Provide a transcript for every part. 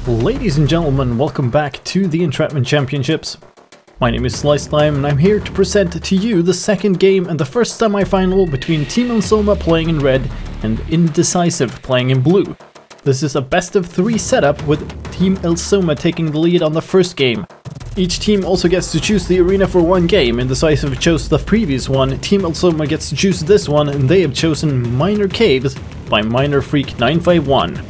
Ladies and gentlemen, welcome back to the Entrapment Championships. My name is slicedlime and I'm here to present to you the second game and the first semi-final between Team Elsoma playing in red and Indecisive playing in blue. This is a best of 3 setup with Team Elsoma taking the lead on the first game. Each team also gets to choose the arena for one game. Indecisive chose the previous one, Team Elsoma gets to choose this one, and they have chosen Minor Caves by Minor Freak 951.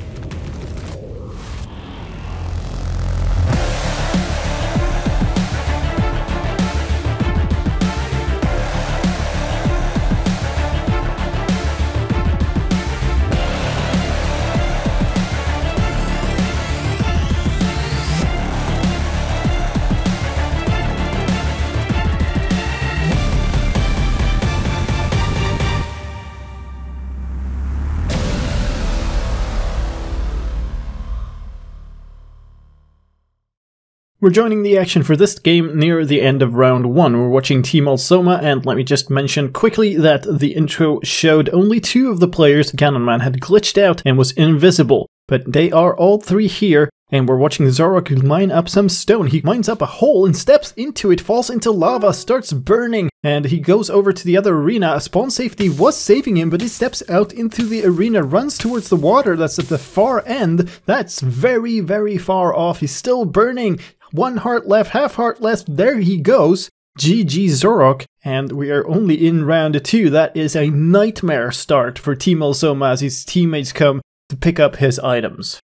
We're joining the action for this game near the end of round 1. We're watching Team Elsoma, and let me just mention quickly that the intro showed only 2 of the players. Cannonman had glitched out and was invisible, but they are all 3 here, and we're watching Zorok mine up some stone. He mines up a hole and steps into it, falls into lava, starts burning, and he goes over to the other arena. Spawn safety was saving him, but he steps out into the arena, runs towards the water that's at the far end. That's very, very far off. He's still burning. 1 heart left, half heart left, there he goes. GG Zorok, and we are only in round 2. That is a nightmare start for Team Elsoma as his teammates come to pick up his items.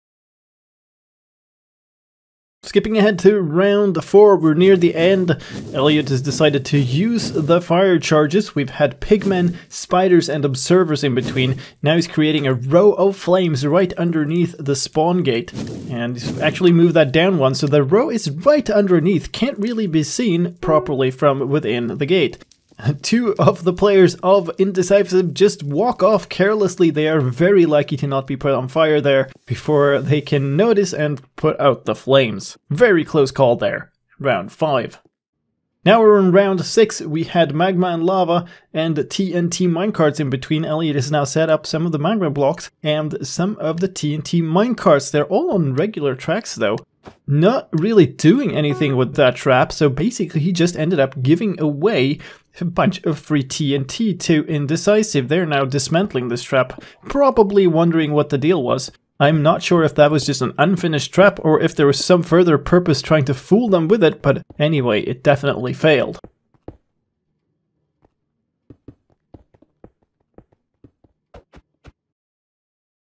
Skipping ahead to round 4, we're near the end. Elliot has decided to use the fire charges. We've had pigmen, spiders, and observers in between. Now he's creating a row of flames right underneath the spawn gate. And he's actually moved that down one, so the row is right underneath. Can't really be seen properly from within the gate. 2 of the players of Indecisive just walk off carelessly. They are very lucky to not be put on fire there before they can notice and put out the flames. Very close call there. Round 5. Now we're in round 6. We had magma and lava and TNT minecarts in between. Elliot has now set up some of the magma blocks and some of the TNT minecarts. They're all on regular tracks though. Not really doing anything with that trap, so basically he just ended up giving away a bunch of free TNT to Indecisive. They're now dismantling this trap, probably wondering what the deal was. I'm not sure if that was just an unfinished trap or if there was some further purpose trying to fool them with it, but anyway, it definitely failed.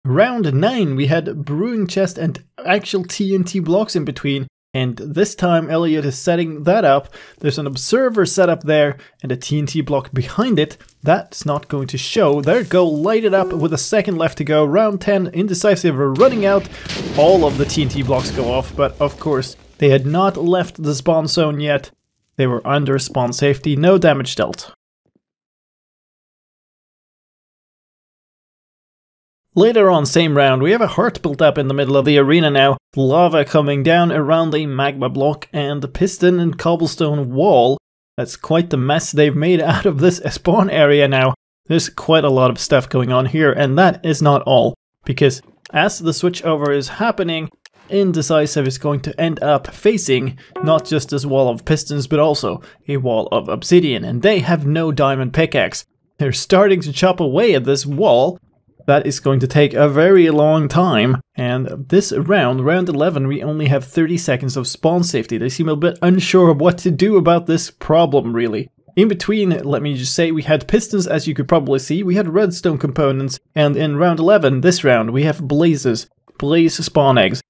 Round 9, we had brewing chest and actual TNT blocks in between, and this time Elliot is setting that up. There's an observer set up there and a TNT block behind it. That's not going to show. There it go, light it up with a second left to go. Round 10, Indecisive are running out. All of the TNT blocks go off, but of course they had not left the spawn zone yet. They were under spawn safety, no damage dealt. Later on, same round, we have a heart built up in the middle of the arena now, lava coming down around a magma block and a piston and cobblestone wall. That's quite the mess they've made out of this spawn area now. There's quite a lot of stuff going on here, and that is not all, because as the switchover is happening, Indecisive is going to end up facing not just this wall of pistons, but also a wall of obsidian, and they have no diamond pickaxe. They're starting to chop away at this wall. That is going to take a very long time, and this round, round 11, we only have 30 seconds of spawn safety. They seem a bit unsure of what to do about this problem, really. In between, let me just say, we had pistons, as you could probably see, we had redstone components, and in round 11, this round, we have blazes, blaze spawn eggs.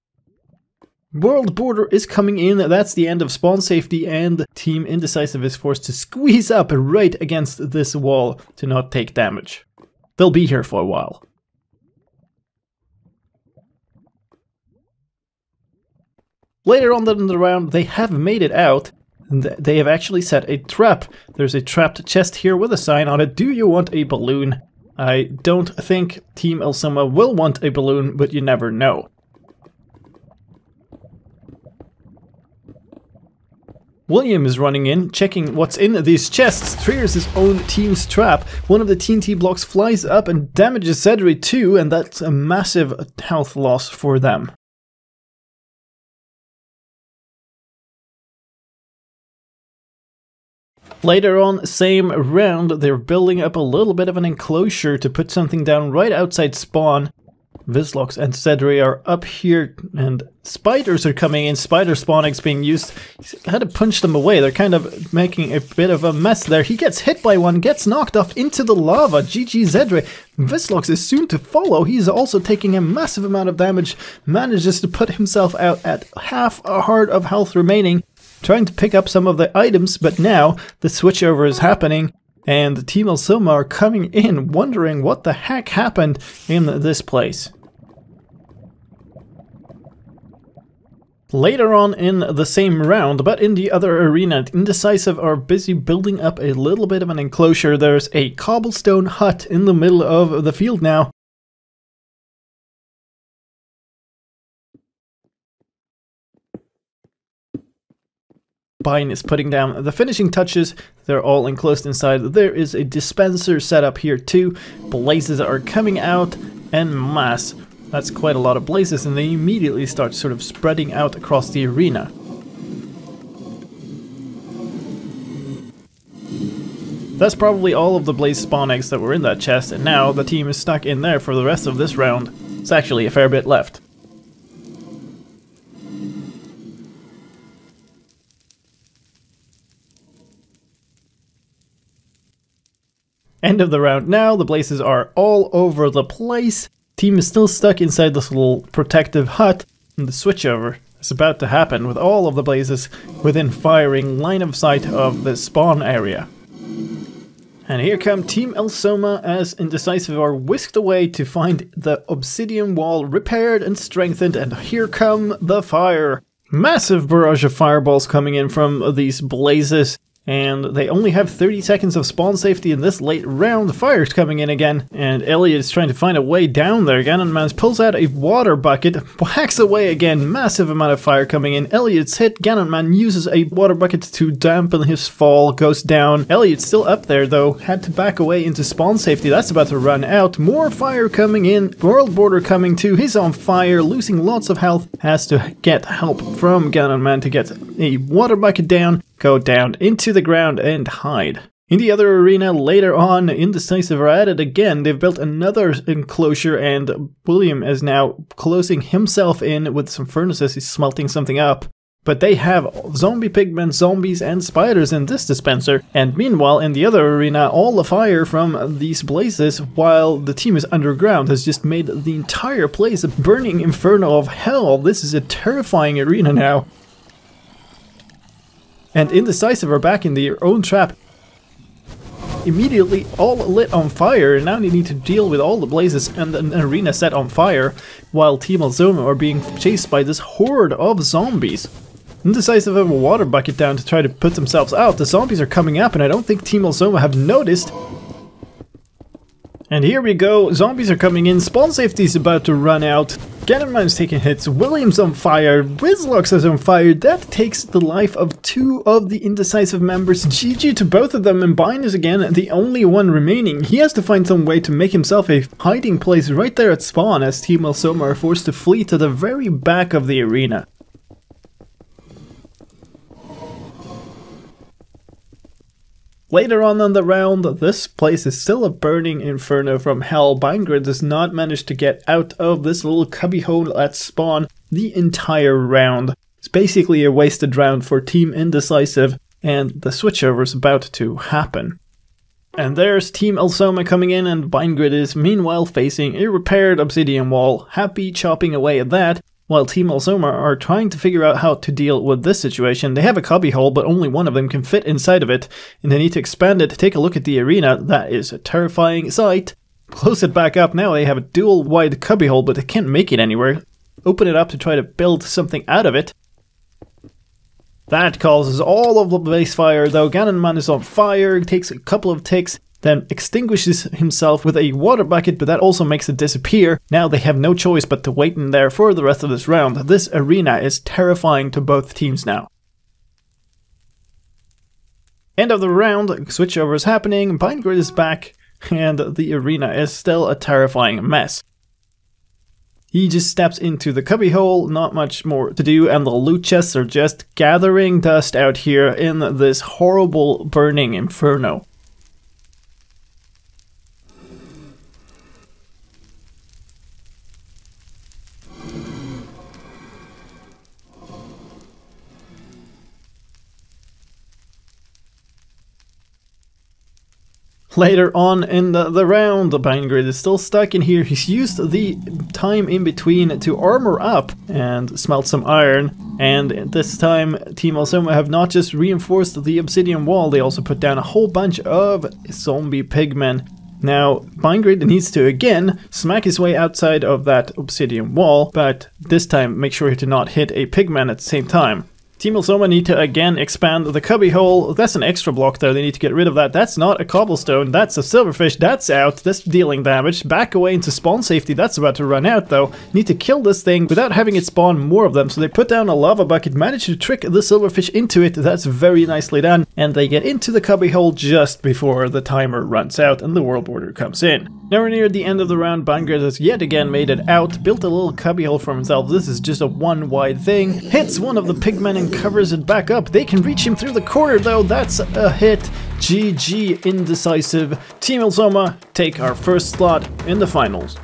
World border is coming in, that's the end of spawn safety, and Team Indecisive is forced to squeeze up right against this wall to not take damage. They'll be here for a while. Later on in the round, they have made it out. They have actually set a trap. There's a trapped chest here with a sign on it. Do you want a balloon? I don't think Team Elsoma will want a balloon, but you never know. William is running in, checking what's in these chests, triggers his own team's trap. One of the TNT blocks flies up and damages Cedric too, and that's a massive health loss for them. Later on, same round, they're building up a little bit of an enclosure to put something down right outside spawn. Vislox and Cedri are up here, and spiders are coming in. Spider spawning's being used. He's had to punch them away. They're kind of making a bit of a mess there. He gets hit by one, gets knocked off into the lava. GG Cedri. Vislox is soon to follow. He's also taking a massive amount of damage. Manages to put himself out at half a heart of health remaining. Trying to pick up some of the items, but now the switchover is happening. And Team Elsoma are coming in, wondering what the heck happened in this place. Later on in the same round, but in the other arena, Indecisive are busy building up a little bit of an enclosure. There's a cobblestone hut in the middle of the field now. Bine is putting down the finishing touches. They're all enclosed inside. There is a dispenser set up here too. Blazes are coming out en masse. That's quite a lot of blazes, and they immediately start sort of spreading out across the arena. That's probably all of the blaze spawn eggs that were in that chest, and now the team is stuck in there for the rest of this round. It's actually a fair bit left. End of the round now, the blazes are all over the place. Team is still stuck inside this little protective hut, and the switchover is about to happen with all of the blazes within firing line of sight of the spawn area. And here come Team Elsoma as Indecisive are whisked away to find the obsidian wall repaired and strengthened, and here come the fire. Massive barrage of fireballs coming in from these blazes. And they only have 30 seconds of spawn safety in this late round. The fire's coming in again, and Elliot is trying to find a way down there. Ganonmans pulls out a water bucket, whacks away again. Massive amount of fire coming in. Elliot's hit. Ganonman uses a water bucket to dampen his fall, goes down. Elliot's still up there though, had to back away into spawn safety. That's about to run out. More fire coming in. World Border coming too. He's on fire, losing lots of health. Has to get help from Ganonman to get a water bucket down. Go down into the ground and hide. In the other arena later on, Indecisive are at it again. They've built another enclosure, and William is now closing himself in with some furnaces. He's smelting something up. But they have zombie pigmen, zombies, and spiders in this dispenser. And meanwhile, in the other arena, all the fire from these blazes, while the team is underground, has just made the entire place a burning inferno of hell. This is a terrifying arena now. And Indecisive are back in their own trap. Immediately all lit on fire, and now they need to deal with all the blazes and an arena set on fire, while Team Elsoma are being chased by this horde of zombies. Indecisive have a water bucket down to try to put themselves out. The zombies are coming up, and I don't think Team Elsoma have noticed. And here we go, zombies are coming in, spawn safety is about to run out. Ganonman's taking hits, William's on fire, Vislox is on fire. That takes the life of 2 of the Indecisive members. GG to both of them, and Bine is again the only one remaining. He has to find some way to make himself a hiding place right there at spawn, as Team Elsoma are forced to flee to the very back of the arena. Later on in the round, this place is still a burning inferno from hell. Bindegrid does not manage to get out of this little cubbyhole at spawn the entire round. It's basically a wasted round for Team Indecisive, and the switchover is about to happen. And there's Team Elsoma coming in, and Bindegrid is meanwhile facing a repaired obsidian wall, happy chopping away at that. While Team Elsoma are trying to figure out how to deal with this situation. They have a cubbyhole, but only one of them can fit inside of it, and they need to expand it. Take a look at the arena. That is a terrifying sight. Close it back up. Now they have a dual wide cubbyhole, but they can't make it anywhere. Open it up to try to build something out of it. That causes all of the base fire, though. Ganonman is on fire, takes a couple of ticks, then extinguishes himself with a water bucket, but that also makes it disappear. Now they have no choice but to wait in there for the rest of this round. This arena is terrifying to both teams now. End of the round, switchover is happening, Bindegrid is back, and the arena is still a terrifying mess. He just steps into the cubbyhole, not much more to do, and the loot chests are just gathering dust out here in this horrible burning inferno. Later on in the round, the Bindgrid is still stuck in here. He's used the time in between to armor up and smelt some iron. And this time, Team Elsoma have not just reinforced the obsidian wall, they also put down a whole bunch of zombie pigmen. Now, Bindgrid needs to again smack his way outside of that obsidian wall, but this time make sure to not hit a pigman at the same time. Team Elsoma need to again expand the cubbyhole. That's an extra block there, they need to get rid of that. That's not a cobblestone, that's a silverfish, that's out, that's dealing damage. Back away into spawn safety, that's about to run out though. Need to kill this thing without having it spawn more of them. So they put down a lava bucket, manage to trick the silverfish into it, that's very nicely done. And they get into the cubbyhole just before the timer runs out and the world order comes in. Now we're near the end of the round, Bindgrid has yet again made it out, built a little cubbyhole for himself. This is just a one wide thing. Hits one of the pigmen and covers it back up. They can reach him through the corner though, that's a hit. GG Indecisive. Team Elsoma take our first slot in the finals.